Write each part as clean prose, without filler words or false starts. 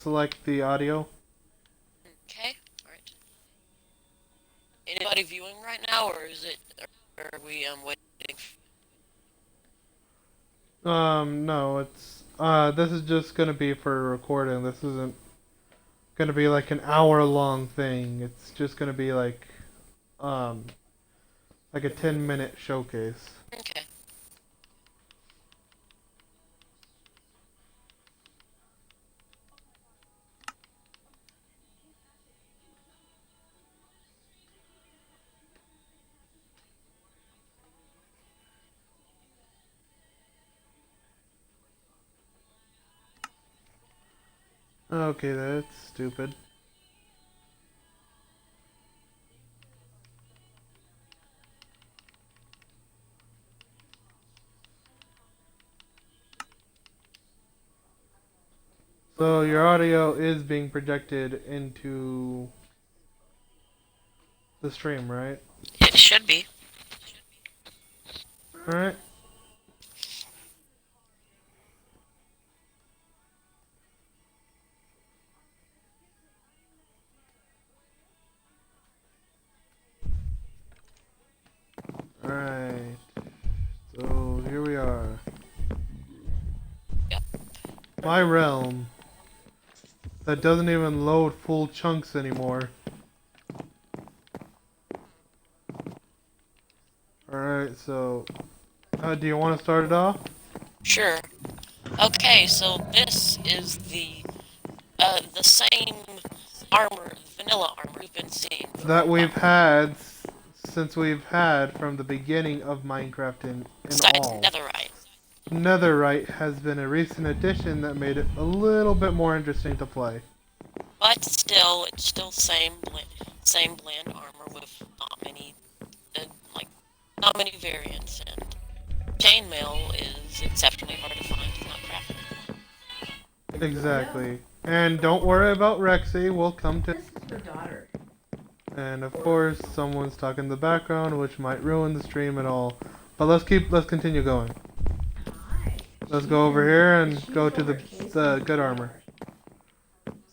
select the audio. Okay, alright. Anybody viewing right now, or are we waiting? No, this is just gonna be for recording. This isn't gonna be like an hour long thing. It's just gonna be um, like a 10-minute showcase. Okay. Okay, that's stupid. So your audio is being projected into the stream, right? It should be. Alright. Alright. So here we are. Yep. My realm. That doesn't even load full chunks anymore. Alright, so do you want to start it off? Sure. Okay, so this is the same armor, vanilla armor we've been seeing for a That we've while. had since we've had from the beginning of Minecraft in Besides all. netherite. Netherite has been a recent addition that made it a little bit more interesting to play. But still, it's still same bland armor with uh, like, not many variants, and chainmail is exceptionally hard to find. It's not craftable. Exactly. And don't worry about Rexy, we'll come to. This is her daughter. And of course, someone's talking in the background, which might ruin the stream and all. But let's continue going. Hi. Let's go over here and go to the good armor.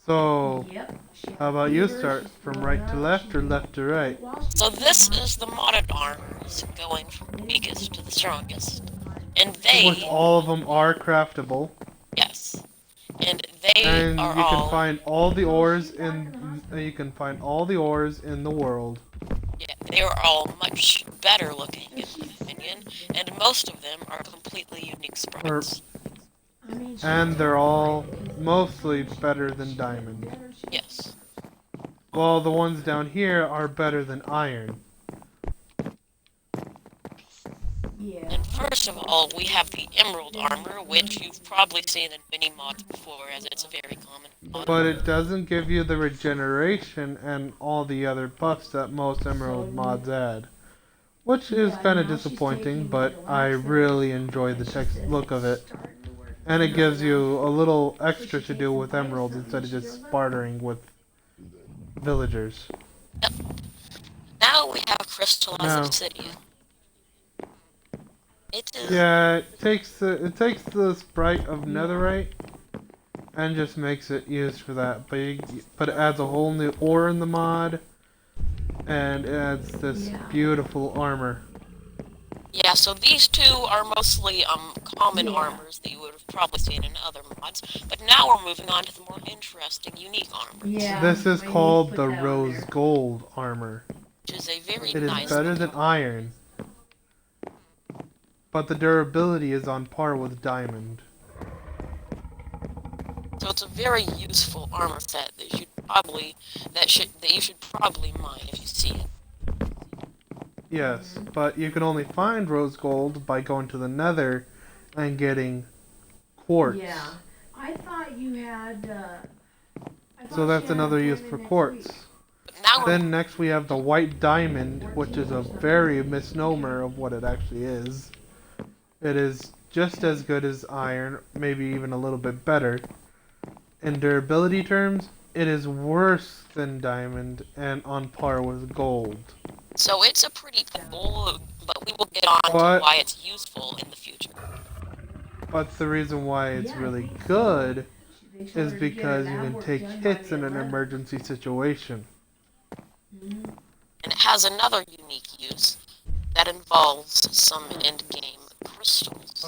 So, Yep. how about you start from right to left or left to right? So this is the modded armors, going from the weakest to the strongest. And Which they, all of them are craftable. yes, and they And are you can all, find all the ores in the world. yeah, they are all much better looking, in my opinion, and most of them are completely unique Or sprites. and they're all mostly better than diamond. Yes. While the ones down here are better than iron. Yeah. And first of all, we have the emerald armor, which you've probably seen in many mods before, as it's a very common mod. But it doesn't give you the regeneration and all the other buffs that most emerald mods add. Which is kind of disappointing, but I really enjoy the text look of it. And it gives you a little extra to do with emeralds instead of just bartering with villagers. Yep. Now we have a crystallized Now, obsidian. It is, yeah, it takes the sprite of netherite and just makes it used for that. But it adds a whole new ore in the mod, and it adds this beautiful armor. yeah, so these two are mostly common Yeah. armors that you would have probably seen in other mods, but now we're moving on to the more interesting, unique armors. Yeah. This is I need to called put the that on rose there. gold armor. Which is a very It is nice better than looking. iron, but the durability is on par with diamond. So it's a very useful armor set that you should probably mine if you see it. Yes, but you can only find rose gold by going to the nether and getting quartz. Yeah. I thought you had. So that's another use for quartz. But now we're Then next we have the white diamond, which is a very misnomer of what it actually is. It is just as good as iron, maybe even a little bit better. In durability terms, it is worse than diamond and on par with gold. so it's a pretty cool, but we will get on But- to why it's useful in the future. But the reason why it's really good is because you can take hits in an emergency situation. Mm-hmm. And it has another unique use that involves some end-game crystals.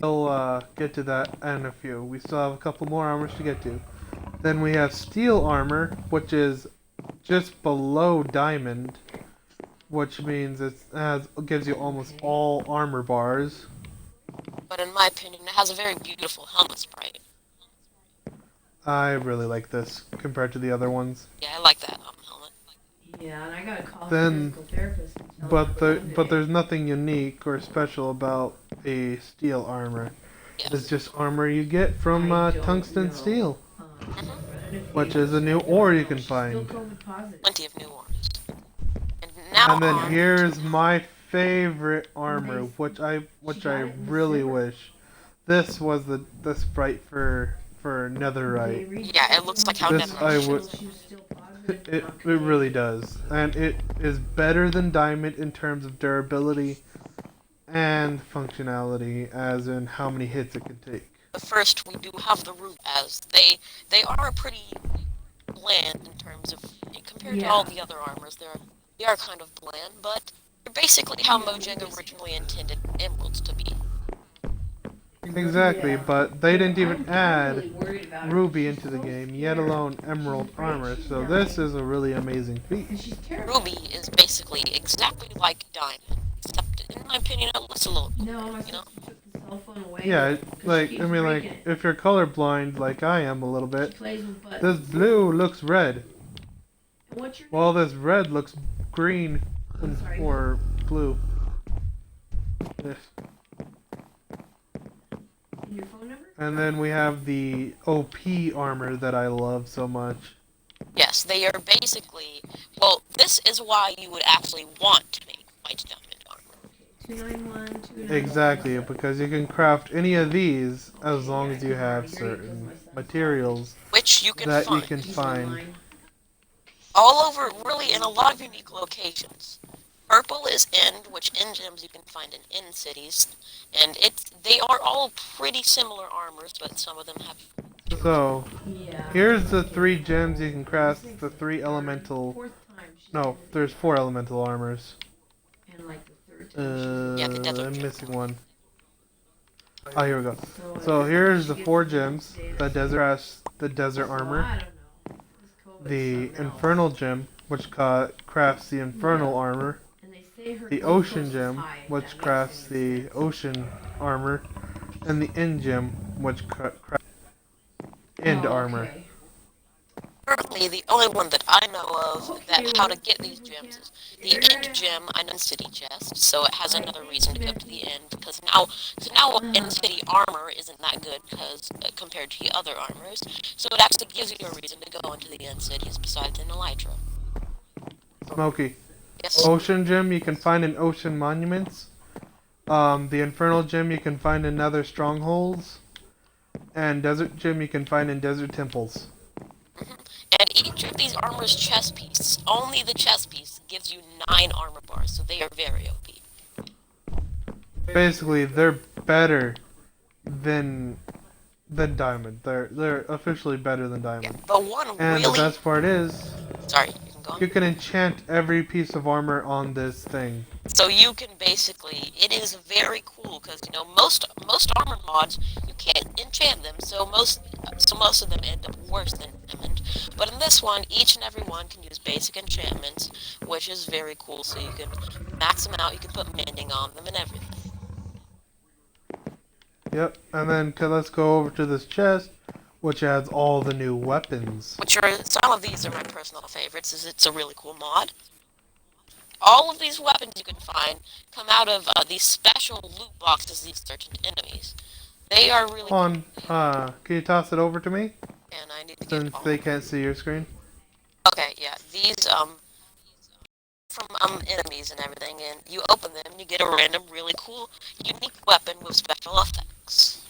We'll get to that in a few. We still have a couple more armors to get to. Then we have steel armor, which is just below diamond, which means it gives you almost all armor bars. But in my opinion, it has a very beautiful helmet sprite. I really like this compared to the other ones. Yeah, I like that helmet. Yeah, and I got a call Then, from a physical therapist. and tell but her Monday. there's nothing unique or special about a steel armor. Yeah. It's just armor you get from I don't tungsten know. steel, Running a which fever, is a new so I ore don't you know. can She's still find. COVID positive. Plenty of new ones. And now And then on here's to my favorite armor, which I really wish this was the sprite for netherite. Yeah, it looks like how This I netherite would. shows. She was still positive. It really does, and it is better than diamond in terms of durability and functionality, as in how many hits it can take. But first, we do have the root as they are pretty bland in terms of compared to all the other armors. They are kind of bland, but they're basically how Mojang originally intended emeralds to be. Exactly, but they didn't even I'm add really worried about her. ruby She's into the so game, scared. yet alone emerald She's afraid armor. she's So dying. this is a really amazing feat. And she's terrified. Ruby is basically exactly like diamond, except in my opinion, it looks a little No, cooler, my you sister know? took the cell phone away. Yeah, 'cause like she I keeps mean, breaking like it. if you're colorblind, like I am a little She bit, plays with this buttons. blue looks red, And what's your while this red looks green I'm sorry. or blue. Yes. And your phone number? And then we have the OP armor that I love so much. Yes, they are basically, well, this is why you would actually want to make white diamond armor. 291, 291. Exactly, because you can craft any of these as long as you have certain materials Which you can that you find can find. all over, really in a lot of unique locations. Purple is end, which end gems you can find in end cities, and they are all pretty similar armors, but some of them have. So, Yeah. here's the 3 gems you can craft, the 3 elemental. Fourth time she's No, been there's 4 elemental armors. And like the third time Yeah, the desert I'm gem. missing one. Oh, here we go. she's So here's the she 4 gets gems: data. the desert So armor, I don't know. This COVID's the something else. infernal gem, which crafts the infernal armor, And they say her the glucose ocean is gem, high, if which that makes crafts any the sense. ocean armor, and the end gem, which crafts end Oh, armor. okay. Currently, the only one that I know of Okay, that how to well, get these gems is the end gem and end city chest, so it has another reason to go to the end, because now end city armor isn't that good because compared to the other armors, so it actually gives you a reason to go into the end cities besides in Elytra. Smoky. Yes. Ocean gem you can find in ocean monuments. The infernal gem you can find in nether strongholds. And desert gem you can find in desert temples. And each of these armor's chest piece, only the chest piece, gives you 9 armor bars, so they are very OP. Basically, they're better than diamond. They're officially better than Yeah, diamond. but one And the really... best part is, Sorry, you can go on. you can enchant every piece of armor on this thing. So you can basically, it is very cool because you know most armor mods you can't enchant them, so most of them end up worse than diamond. But in this one, each and every one can use basic enchantments, which is very cool. So you can max them out, you can put mending on them and everything. Yep, and then let's go over to this chest, which has all the new weapons. Which are some of these are my personal favorites, as it's a really cool mod. All of these weapons you can find come out of these special loot boxes these certain enemies. They are really Hold on, can you toss it over to me? and I need to get Since all they of them. can't see your screen. Okay, yeah, these from enemies and everything, and you open them and you get a random, really cool, unique weapon with special effects.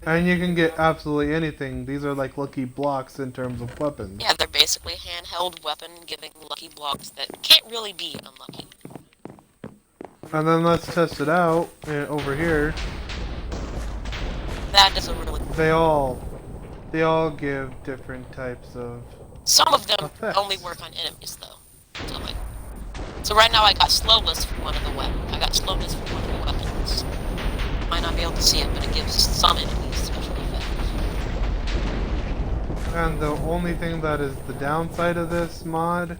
And you can get absolutely anything. These are like lucky blocks in terms of weapons. Yeah, they're basically handheld weapon giving lucky blocks that can't really be unlucky. And then let's test it out over here. That is a really cool. They all give different types of Some of them effects. only work on enemies, though. So right now I got slowness for one of the weapons. I got slowness for one of the weapons. Might not be able to see it, but it gives some enemies special effects. And the only thing that is the downside of this mod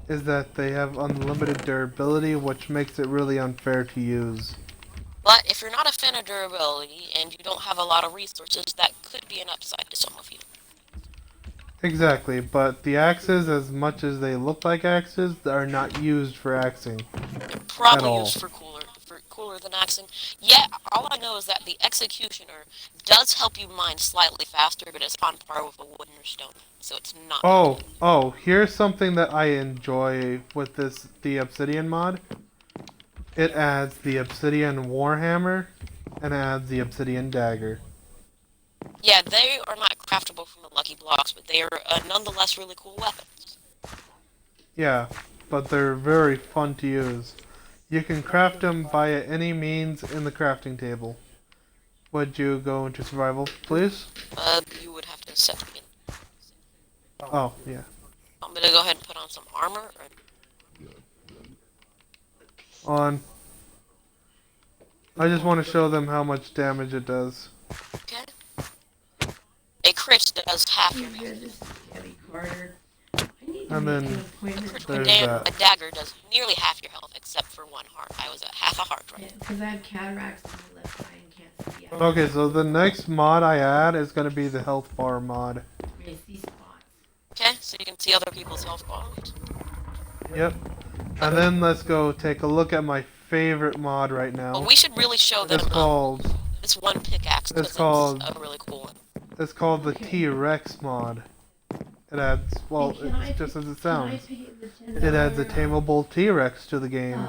is that they have unlimited durability, which makes it really unfair to use. But if you're not a fan of durability and you don't have a lot of resources, that could be an upside to some of you. Exactly, but the axes, as much as they look like axes, are not used for axing. They're probably At all. used for cooler than axing. Yeah, all I know is that the executioner does help you mine slightly faster, but it's on par with a wooden or stone, so it's not. Oh, here's something that I enjoy with the obsidian mod. It adds the obsidian warhammer and adds the obsidian dagger. Yeah, they are not craftable from the lucky blocks, but they are nonetheless really cool weapons. Yeah, but they're very fun to use. You can craft them via any means in the crafting table. Would you go into survival, please? You would have to set them in. Oh, yeah. I'm gonna go ahead and put on some armor. On. I just want to show them how much damage it does. Okay. A crit does half your You're health. good, this is Gabby Carter. I need to And make then an appointment. there's A that. dagger does nearly half your health, except for one heart. I was at half a heart right. Because I have cataracts on my left eye and can't see. Okay, so the next mod I add is going to be the health bar mod. I see spots. Okay, so you can see other people's health bars. Yep. And then let's go take a look at my favorite mod right Well, now. we should really show them It's called this one pickaxe, because it's called- a really cool one. it's called the T-Rex mod. It adds, well, Hey, can I it's just pay- as it can I sounds. pay the It adds a $10, tameable T-Rex to the game.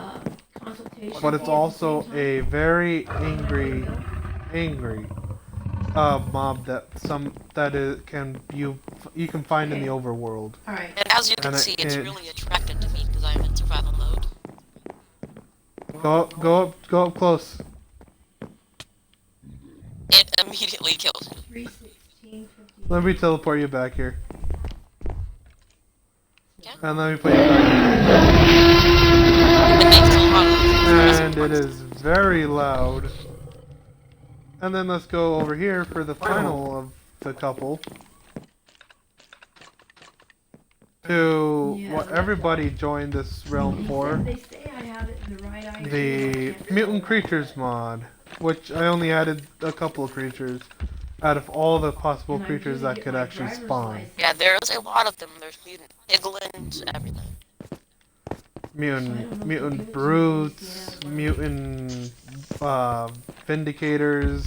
consultation But it's fee at the also same time? a very angry mob that you can find in the overworld. Alright. And as you can And see, it's it- really attracted to me because I'm in survival mode. Go up close. It immediately kills you. 316.50. Let me teleport you back here. Yeah. And let me put you back It makes a lot of here. And it is very loud. And then let's go over here for the final of the couple. To what everybody joined this realm for. They say I have it in the right eye. The Mutant Creatures mod, which I only added a couple of creatures out of all the possible creatures that could actually spawn. Yeah, there's a lot of them. There's mutant piglins, everything. Mutant brutes, mutant vindicators,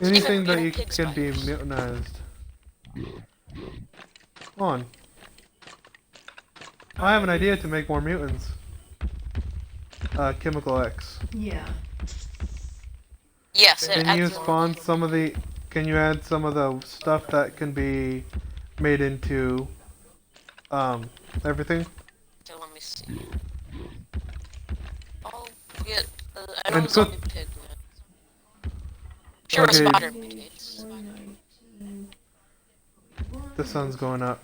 anything that you can be mutinized. Come on. I have an idea to make more mutants. Chemical X. Yeah. Yes, it Can you adds spawn some of the? Can you add some of the stuff that can be made into everything? So let me see. Oh, yeah, I know And zombie cook- pig. Sure, Okay. a spider mutates. 419. The sun's going up.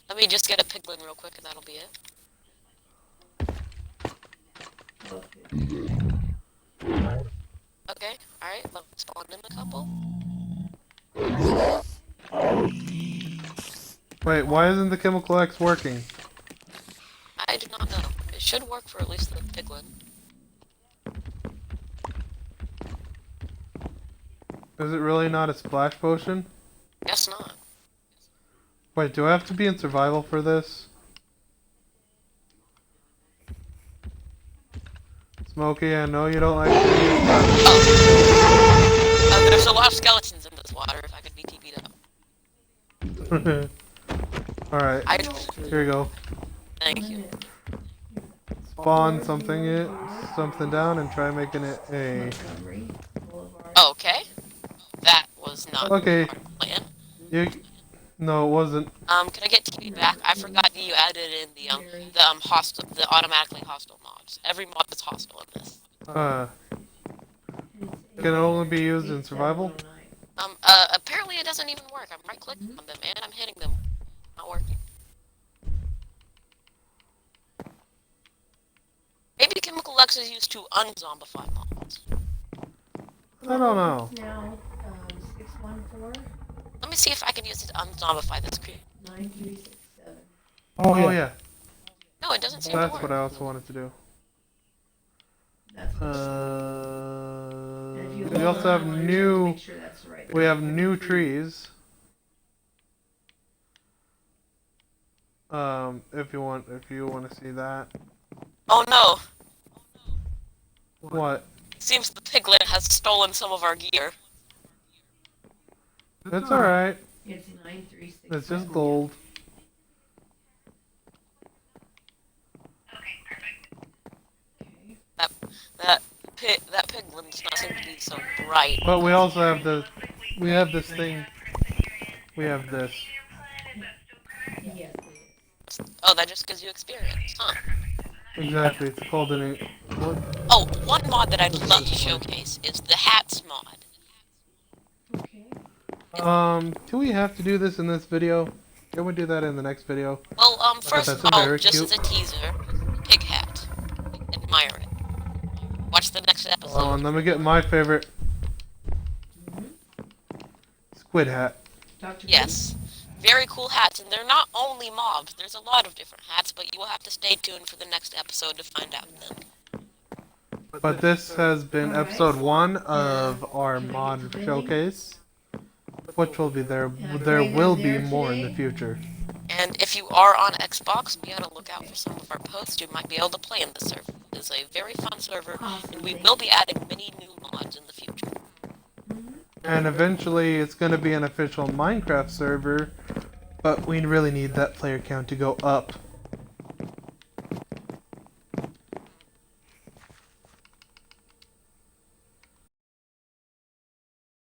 Let me just get a piglin real quick, and that'll be it. Okay, alright, let's spawn in a couple. Wait, why isn't the Chemical X working? I do not know. It should work for at least the piglin. Is it really not a splash potion? Guess not. Wait, do I have to be in survival for this? Smokey, I know you don't like There's a lot of skeletons in this water, if I could be TP'd up. Alright, I here you go. Thank you. Spawn something down and try making it a... Montgomery Boulevard. Okay. That was not Okay. part of the plan. You... No, it wasn't. Can I get TP back? I forgot you add added in the automatically hostile mods. Every mod is hostile in this. Can it only be used in survival? Apparently it doesn't even work. I'm right clicking on them and I'm hitting them. Not working. Maybe Chemical X is used to unzombify mods. I don't know. Now, 614 Let me see if I can use it to unzombify this creature. 9367. Oh yeah, No, it doesn't seem to that's work. what I also wanted to do. That's and if you We hold also on have to it, new. make sure that's the right We have new trees. If you want to see that. Oh no! What? Seems the piglet has stolen some of our gear. That's alright. It's 9367. It's just gold. Okay. That piglet does not seem to be so bright. But we also have we have this thing. We have this. Yes, it is. Oh, that just gives you experience, huh? Exactly. It's called an. What? Oh, one mod that I'd love to showcase is the hats mod. Okay. Do we have to do this in this video? Can we do that in the next video? Well, first that's of all, very just cute. as a teaser, pig hat. Admire it. Watch the next episode. Hold on, let me get my favorite. Squid hat. Dr. Yes. Very cool hats, and they're not only mobs. There's a lot of different hats, but you will have to stay tuned for the next episode to find out them. But this has been Alright. episode 1 of our mod showcase, which will be there. There will be more in the future. And if you are on Xbox, be on the lookout for some of our posts. You might be able to play in the server. It is a very fun server, and we will be adding many new mods in the future. And eventually, it's going to be an official Minecraft server, but we really need that player count to go up.